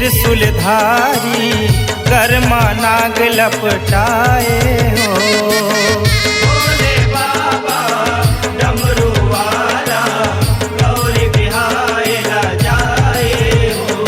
त्रिशूलधारी कर्मा नाग लपटाए हो। भोले बाबा डमरू वाला गौरी बिहाए ला जाए हो।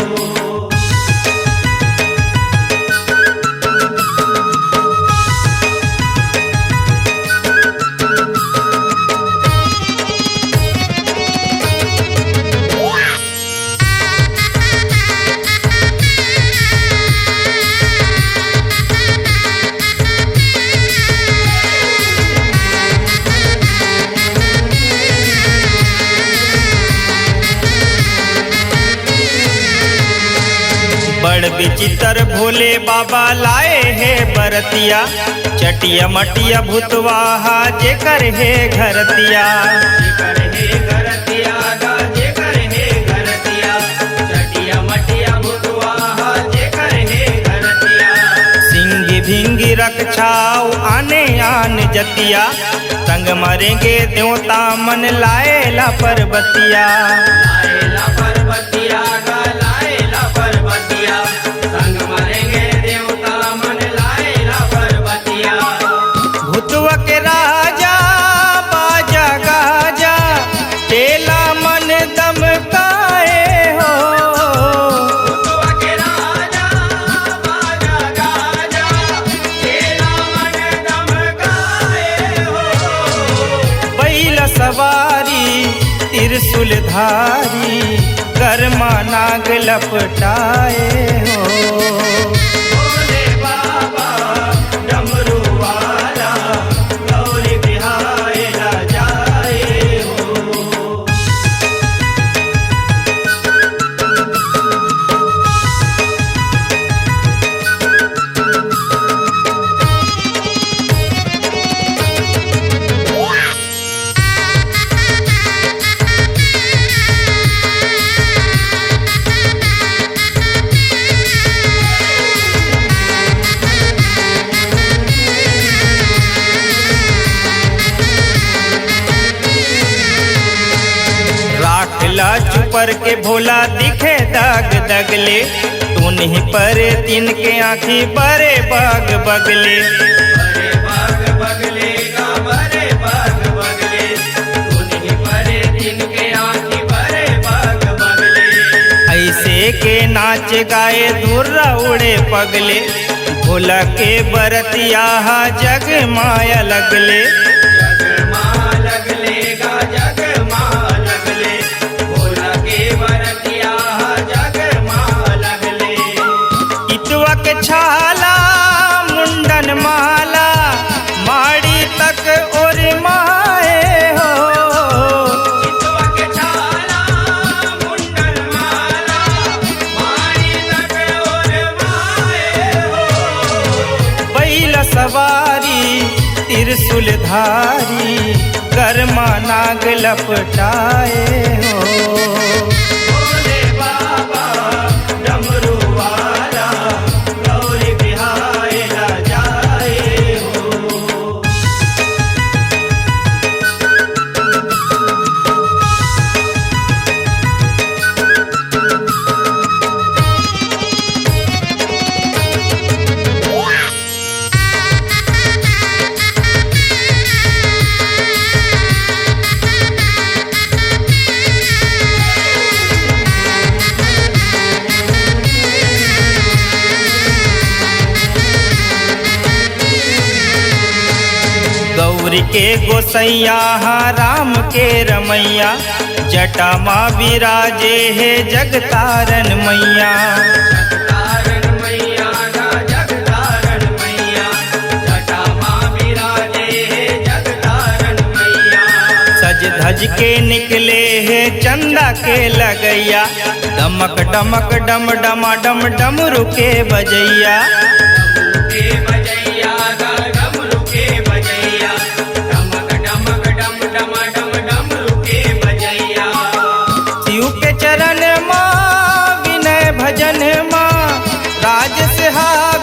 बड़ विचित्र भोले बाबा लाए है बरतिया, चटिया मटिया भूतवाहा जेकर है घरतिया। जेकर है घरतिया गा जेकर है घरतिया, चटिया मटिया भूतवाहा जेकर है घरतिया। सिंगी भिंगी रक्षाओ आने आन जतिया, संग मरेंगे देवता मन लाएला पर्वतिया। लाएला पर्वतिया गा लाएला पर्वतिया, संग मरेंगे देवता मन लाएला पर्वतिया। भूतवा के राजा बाजा गाजा, तेला मन दमकाए हो। भूतवा के राजा बाजा गाजा, तेला मन दमकाए हो। बैल सवारी त्रिशूलधारी कर्मा नाग लपटाए हो। भोले बाबा डमरू वाला गौरी बिहाए ला जाए हो। राखला चुपर के भोला दिखे दाग दगले, तू नहीं परे तीन के आँखी बरे बाग बगले। बड़े बाग बगले गा बड़े बाग बगले, उन्हीं बड़े दिन के आँखी बड़े बाग बगले। ऐसे के नाच गाए धुर्रा उड़े पगले, भोला के बरतिया जग माया लगले। जगमा लगले गा जगमा लगले, भोला के बरतिया जगमा लगले। इतवा के छाला मुंडन माला, माड़ी तक और माए हो। चितवा के छाला मुंडन माला, मारी तक और माए हो। बैल सवारी त्रिशूलधारी कर्मा नाग लपटाए हो। भोले बाबा डमरू वाला गौरी बिहाए ला जाए हो। गौरी के गोसैया राम के रमैया, जटा माँ विराजे है जगतारन मैया। जगतारन मैया गा जगतारन मैया, जटा माँ विराजे है जगतारन मैया। सज धज के निकले है चंदा के लगैया, दमक डमक डम डमा डम डमरू के बजैया। डमरू के बजैया गा डमरू के बजैया, डमक डमक डम डमा डम डमरू के बजैया। शिव के चरण माँ विनय भजन माँ, राज से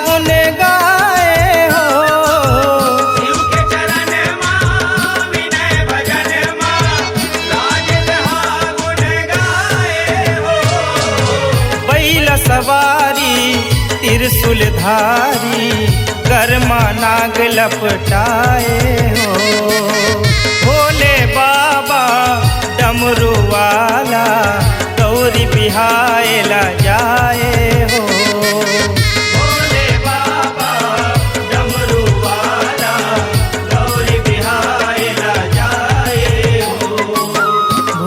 गुन गाए हो। शिव के चरण माँ विनय भजन माँ, राज गुण गाए हो। बैल सवार त्रिशूलधारी कर्मा नाग लपटाए हो। भोले बाबा डमरू वाला गौरी बिहायला जाए हो। भोले बाबा डमरू वाला गौरी बिहायला जाए हो।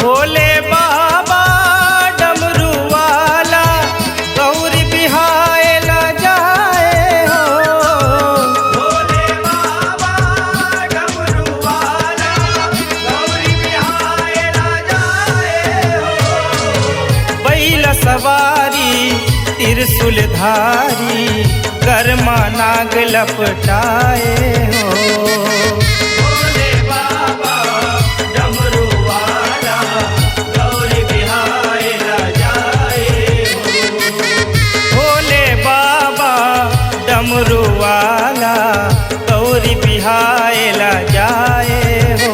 भोले बाबा डमरू वाला गौरी बिहायला जाए हो। भोले बाबा डमरू वाला गौरी बिहायला जाए हो। बैल सवारी त्रिशूलधारी कर्मा नाग लपटाए हो। भोले बाबा डमरू वाला गौरी बिहायला जाए हो। भोले बाबा डमरू वाला गौरी बिहायला जाए हो।